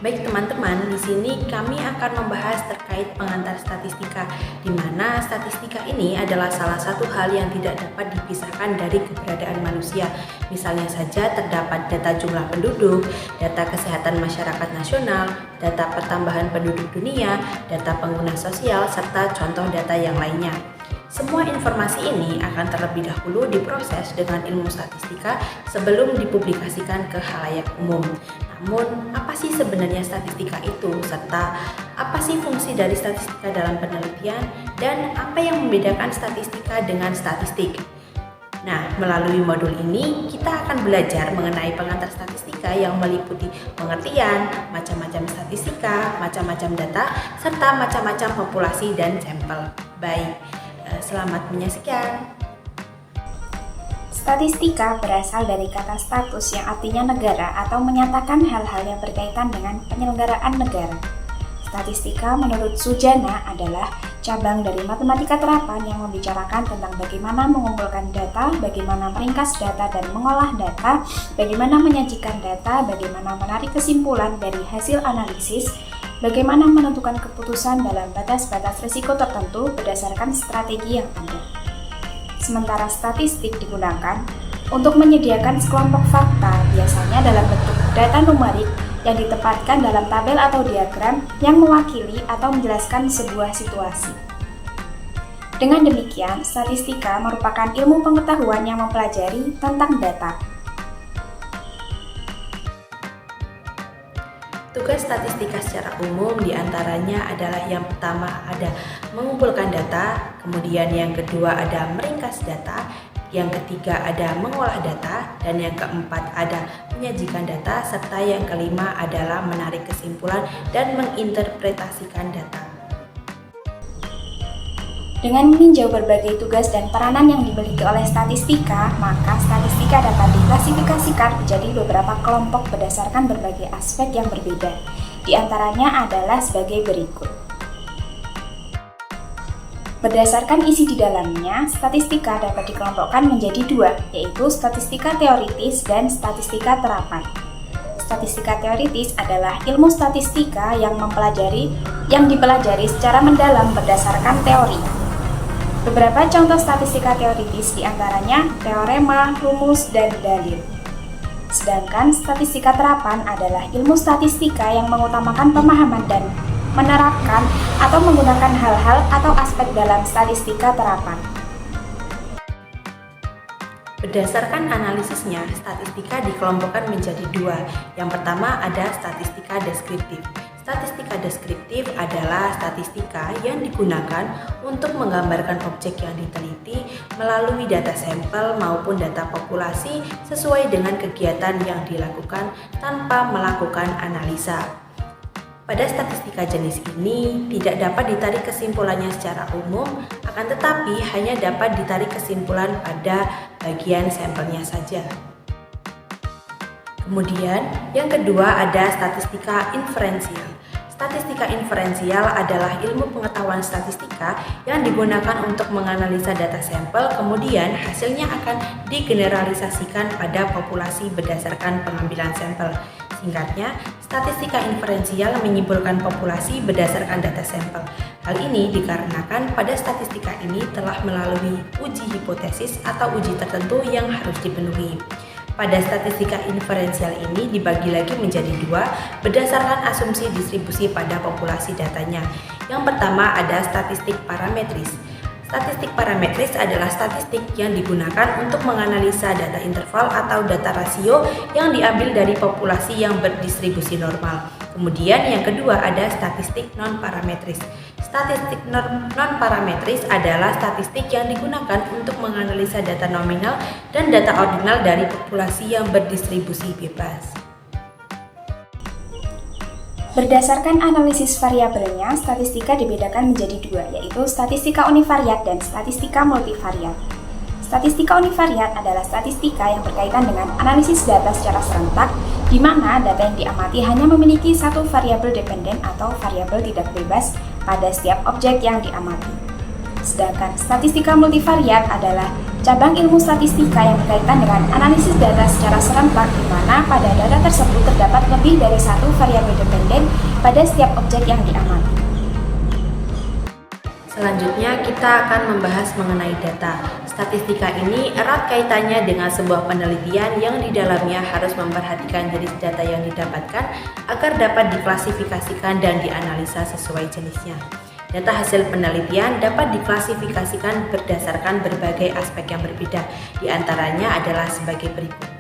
Baik teman-teman, di sini kami akan membahas terkait pengantar statistika, di mana statistika ini adalah salah satu hal yang tidak dapat dipisahkan dari keberadaan manusia. Misalnya saja terdapat data jumlah penduduk, data kesehatan masyarakat nasional, data pertambahan penduduk dunia, data pengguna sosial, serta contoh data yang lainnya. Semua informasi ini akan terlebih dahulu diproses dengan ilmu statistika sebelum dipublikasikan ke khalayak umum. Namun, apa sih sebenarnya statistika itu? Serta apa sih fungsi dari statistika dalam penelitian? Dan apa yang membedakan statistika dengan statistik? Nah, melalui modul ini kita akan belajar mengenai pengantar statistika yang meliputi pengertian, macam-macam statistika, macam-macam data, serta macam-macam populasi dan sampel. Baik, selamat menyaksikan. Statistika berasal dari kata status yang artinya negara atau menyatakan hal-hal yang berkaitan dengan penyelenggaraan negara. Statistika menurut Sujana adalah cabang dari matematika terapan yang membicarakan tentang bagaimana mengumpulkan data, bagaimana meringkas data dan mengolah data, bagaimana menyajikan data, bagaimana menarik kesimpulan dari hasil analisis, bagaimana menentukan keputusan dalam batas-batas risiko tertentu berdasarkan strategi yang ada. Sementara statistik digunakan untuk menyediakan sekelompok fakta, biasanya dalam bentuk data numerik yang ditempatkan dalam tabel atau diagram yang mewakili atau menjelaskan sebuah situasi. Dengan demikian, statistika merupakan ilmu pengetahuan yang mempelajari tentang data. Tugas statistika secara umum diantaranya adalah yang pertama ada mengumpulkan data, kemudian yang kedua ada meringkas data, yang ketiga ada mengolah data, dan yang keempat ada menyajikan data, serta yang kelima adalah menarik kesimpulan dan menginterpretasikan data. Dengan meninjau berbagai tugas dan peranan yang dimiliki oleh statistika, maka statistika dapat diklasifikasikan menjadi beberapa kelompok berdasarkan berbagai aspek yang berbeda. Di antaranya adalah sebagai berikut. Berdasarkan isi di dalamnya, statistika dapat dikelompokkan menjadi dua, yaitu statistika teoritis dan statistika terapan. Statistika teoritis adalah ilmu statistika yang dipelajari secara mendalam berdasarkan teori. Beberapa contoh statistika teoritis diantaranya teorema, rumus, dan dalil. Sedangkan statistika terapan adalah ilmu statistika yang mengutamakan pemahaman dan menerapkan atau menggunakan hal-hal atau aspek dalam statistika terapan. Berdasarkan analisisnya, statistika dikelompokkan menjadi dua. Yang pertama ada statistika deskriptif. Statistika deskriptif adalah statistika yang digunakan untuk menggambarkan objek yang diteliti melalui data sampel maupun data populasi sesuai dengan kegiatan yang dilakukan tanpa melakukan analisa. Pada statistika jenis ini tidak dapat ditarik kesimpulannya secara umum, akan tetapi hanya dapat ditarik kesimpulan pada bagian sampelnya saja. Kemudian, yang kedua ada statistika inferensial. Statistika inferensial adalah ilmu pengetahuan statistika yang digunakan untuk menganalisa data sampel, kemudian hasilnya akan digeneralisasikan pada populasi berdasarkan pengambilan sampel. Singkatnya, statistika inferensial menyimpulkan populasi berdasarkan data sampel. Hal ini dikarenakan pada statistika ini telah melalui uji hipotesis atau uji tertentu yang harus dipenuhi. Pada statistika inferensial ini dibagi lagi menjadi dua berdasarkan asumsi distribusi pada populasi datanya. Yang pertama ada statistik parametris. Statistik parametris adalah statistik yang digunakan untuk menganalisa data interval atau data rasio yang diambil dari populasi yang berdistribusi normal. Kemudian yang kedua ada statistik non-parametris. Statistik non-parametris adalah statistik yang digunakan untuk menganalisa data nominal dan data ordinal dari populasi yang berdistribusi bebas. Berdasarkan analisis variabelnya, statistika dibedakan menjadi dua, yaitu statistika univariat dan statistika multivariat. Statistika univariat adalah statistika yang berkaitan dengan analisis data secara serentak, di mana data yang diamati hanya memiliki satu variabel dependen atau variabel tidak bebas pada setiap objek yang diamati. Sedangkan statistika multivariat adalah cabang ilmu statistika yang berkaitan dengan analisis data secara serentak, di mana pada data tersebut terdapat lebih dari satu variabel dependen pada setiap objek yang diamati. Selanjutnya kita akan membahas mengenai data. Statistika ini erat kaitannya dengan sebuah penelitian yang di dalamnya harus memperhatikan jenis data yang didapatkan agar dapat diklasifikasikan dan dianalisa sesuai jenisnya. Data hasil penelitian dapat diklasifikasikan berdasarkan berbagai aspek yang berbeda, di antaranya adalah sebagai berikut.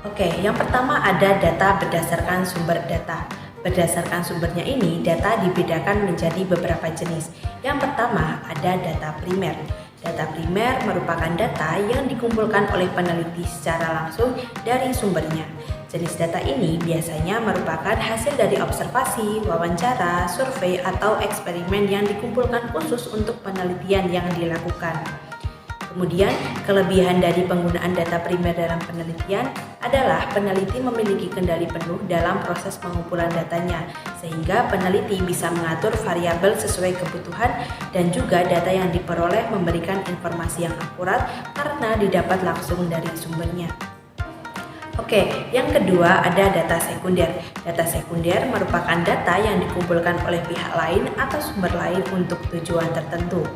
Oke, yang pertama ada data berdasarkan sumber data. Berdasarkan sumbernya ini, data dibedakan menjadi beberapa jenis. Yang pertama ada data primer. Data primer merupakan data yang dikumpulkan oleh peneliti secara langsung dari sumbernya. Jenis data ini biasanya merupakan hasil dari observasi, wawancara, survei, atau eksperimen yang dikumpulkan khusus untuk penelitian yang dilakukan. Kemudian, kelebihan dari penggunaan data primer dalam penelitian adalah peneliti memiliki kendali penuh dalam proses pengumpulan datanya, sehingga peneliti bisa mengatur variabel sesuai kebutuhan dan juga data yang diperoleh memberikan informasi yang akurat karena didapat langsung dari sumbernya. Oke, yang kedua ada data sekunder. Data sekunder merupakan data yang dikumpulkan oleh pihak lain atau sumber lain untuk tujuan tertentu.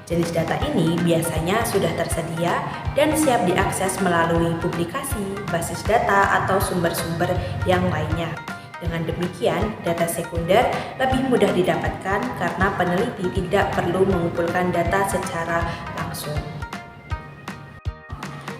Jenis data ini biasanya sudah tersedia dan siap diakses melalui publikasi, basis data, atau sumber-sumber yang lainnya. Dengan demikian, data sekunder lebih mudah didapatkan karena peneliti tidak perlu mengumpulkan data secara langsung.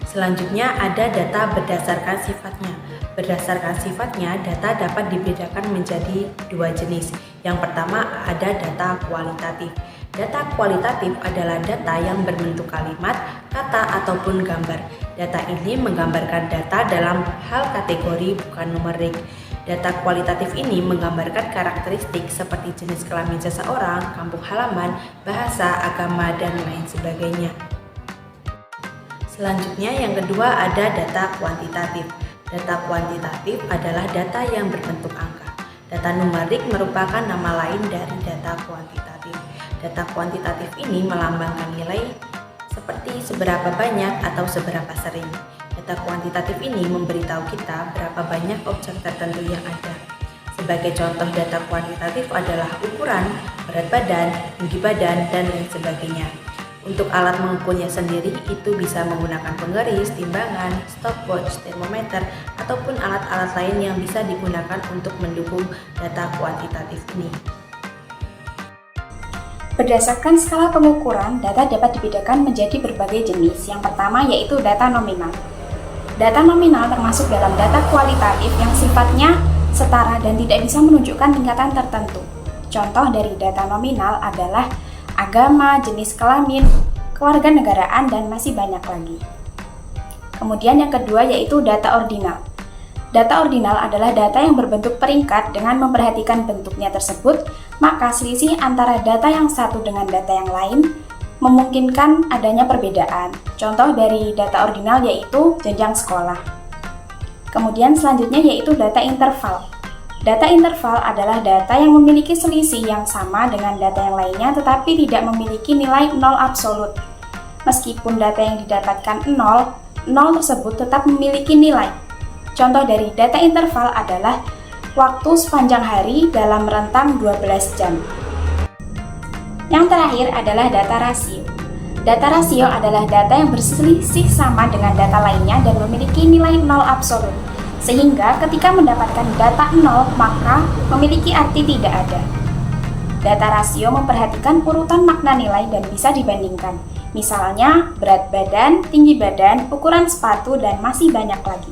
Selanjutnya ada data berdasarkan sifatnya. Berdasarkan sifatnya, data dapat dibedakan menjadi dua jenis. Yang pertama ada data kualitatif. Data kualitatif adalah data yang berbentuk kalimat, kata, ataupun gambar. Data ini menggambarkan data dalam hal kategori bukan numerik. Data kualitatif ini menggambarkan karakteristik seperti jenis kelamin seseorang, kampung halaman, bahasa, agama, dan lain sebagainya. Selanjutnya yang kedua ada data kuantitatif. Data kuantitatif adalah data yang berbentuk angka. Data numerik merupakan nama lain dari data kuantitatif. Data kuantitatif ini melambangkan nilai seperti seberapa banyak atau seberapa sering. Data kuantitatif ini memberitahu kita berapa banyak objek tertentu yang ada. Sebagai contoh data kuantitatif adalah ukuran, berat badan, tinggi badan, dan lain sebagainya. Untuk alat mengukurnya sendiri itu bisa menggunakan penggaris, timbangan, stopwatch, termometer, ataupun alat-alat lain yang bisa digunakan untuk mendukung data kuantitatif ini. Berdasarkan skala pengukuran, data dapat dibedakan menjadi berbagai jenis. Yang pertama yaitu data nominal. Data nominal termasuk dalam data kualitatif yang sifatnya setara dan tidak bisa menunjukkan tingkatan tertentu. Contoh dari data nominal adalah agama, jenis kelamin, kewarganegaraan, dan masih banyak lagi. Kemudian yang kedua yaitu data ordinal. Data ordinal adalah data yang berbentuk peringkat. Dengan memperhatikan bentuknya tersebut, maka selisih antara data yang satu dengan data yang lain memungkinkan adanya perbedaan. Contoh dari data ordinal yaitu jenjang sekolah. Kemudian selanjutnya yaitu data interval. Data interval adalah data yang memiliki selisih yang sama dengan data yang lainnya tetapi tidak memiliki nilai 0 absolut. Meskipun data yang didapatkan 0 tersebut tetap memiliki nilai. Contoh dari data interval adalah waktu sepanjang hari dalam rentang 12 jam. Yang terakhir adalah data rasio. Data rasio adalah data yang berselisih sama dengan data lainnya dan memiliki nilai 0 absolut. Sehingga ketika mendapatkan data 0, maka memiliki arti tidak ada. Data rasio memperhatikan urutan makna nilai dan bisa dibandingkan. Misalnya, berat badan, tinggi badan, ukuran sepatu, dan masih banyak lagi.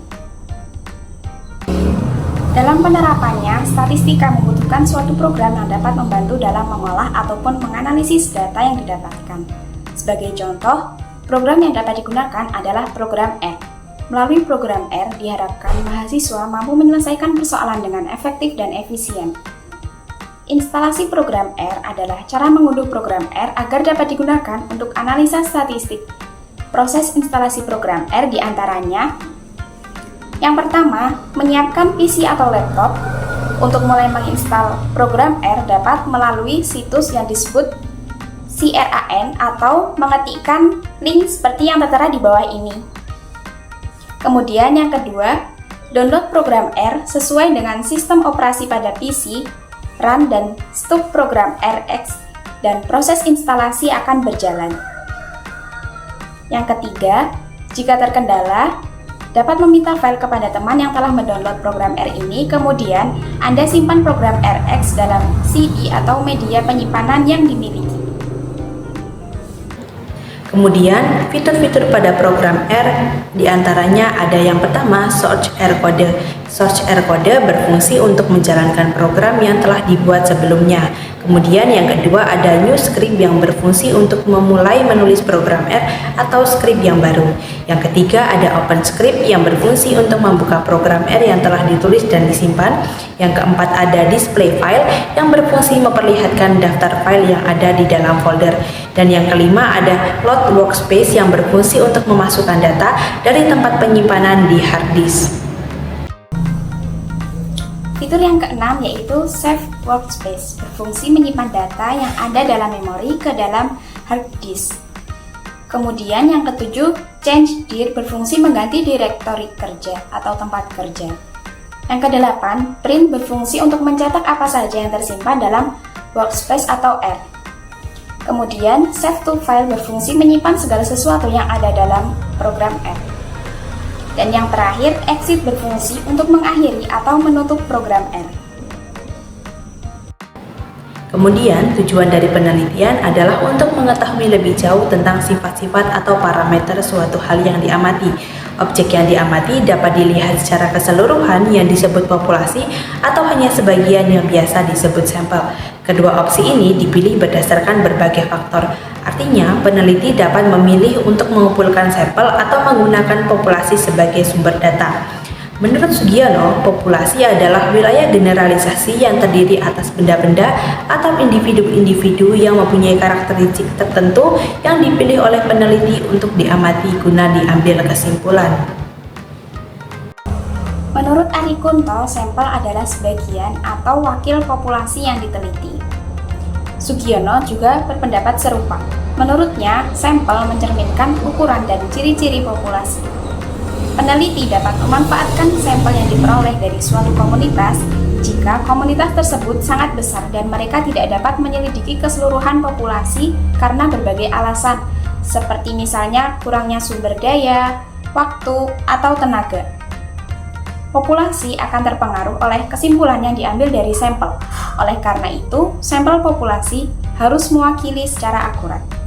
Dalam penerapannya, statistika membutuhkan suatu program yang dapat membantu dalam mengolah ataupun menganalisis data yang didapatkan. Sebagai contoh, program yang dapat digunakan adalah program R. Melalui program R, diharapkan mahasiswa mampu menyelesaikan persoalan dengan efektif dan efisien. Instalasi program R adalah cara mengunduh program R agar dapat digunakan untuk analisa statistik. Proses instalasi program R diantaranya: yang pertama, menyiapkan PC atau laptop. Untuk mulai menginstal program R dapat melalui situs yang disebut CRAN atau mengetikkan link seperti yang tertera di bawah ini. Kemudian yang kedua, download program R sesuai dengan sistem operasi pada PC, run dan stop program RX, dan proses instalasi akan berjalan. Yang ketiga, jika terkendala, dapat meminta file kepada teman yang telah mendownload program R ini, kemudian Anda simpan program RX dalam CD atau media penyimpanan yang dimiliki. Kemudian, fitur-fitur pada program R diantaranya ada yang pertama, Search R Code. Search R Code berfungsi untuk menjalankan program yang telah dibuat sebelumnya. Kemudian yang kedua ada New Script yang berfungsi untuk memulai menulis program R atau script yang baru. Yang ketiga ada Open Script yang berfungsi untuk membuka program R yang telah ditulis dan disimpan. Yang keempat ada Display File yang berfungsi memperlihatkan daftar file yang ada di dalam folder. Dan yang kelima ada Load Workspace yang berfungsi untuk memasukkan data dari tempat penyimpanan di hard disk. Fitur yang keenam yaitu Save Workspace, berfungsi menyimpan data yang ada dalam memori ke dalam hard disk. Kemudian yang ketujuh, Change Dir, berfungsi mengganti direktori kerja atau tempat kerja. Yang kedelapan, Print, berfungsi untuk mencetak apa saja yang tersimpan dalam workspace atau R. Kemudian, Save to File, berfungsi menyimpan segala sesuatu yang ada dalam program R. Dan yang terakhir, Exit, berfungsi untuk mengakhiri atau menutup program R. Kemudian, tujuan dari penelitian adalah untuk mengetahui lebih jauh tentang sifat-sifat atau parameter suatu hal yang diamati. Objek yang diamati dapat dilihat secara keseluruhan yang disebut populasi atau hanya sebagian yang biasa disebut sampel. Kedua opsi ini dipilih berdasarkan berbagai faktor. Artinya, peneliti dapat memilih untuk mengumpulkan sampel atau menggunakan populasi sebagai sumber data. Menurut Sugiono, populasi adalah wilayah generalisasi yang terdiri atas benda-benda atau individu-individu yang mempunyai karakteristik tertentu yang dipilih oleh peneliti untuk diamati guna diambil kesimpulan. Menurut Ari Kunto, sampel adalah sebagian atau wakil populasi yang diteliti. Sugiono juga berpendapat serupa. Menurutnya, sampel mencerminkan ukuran dan ciri-ciri populasi. Peneliti dapat memanfaatkan sampel yang diperoleh dari suatu komunitas jika komunitas tersebut sangat besar dan mereka tidak dapat menyelidiki keseluruhan populasi karena berbagai alasan, seperti misalnya kurangnya sumber daya, waktu, atau tenaga. Populasi akan terpengaruh oleh kesimpulan yang diambil dari sampel. Oleh karena itu, sampel populasi harus mewakili secara akurat.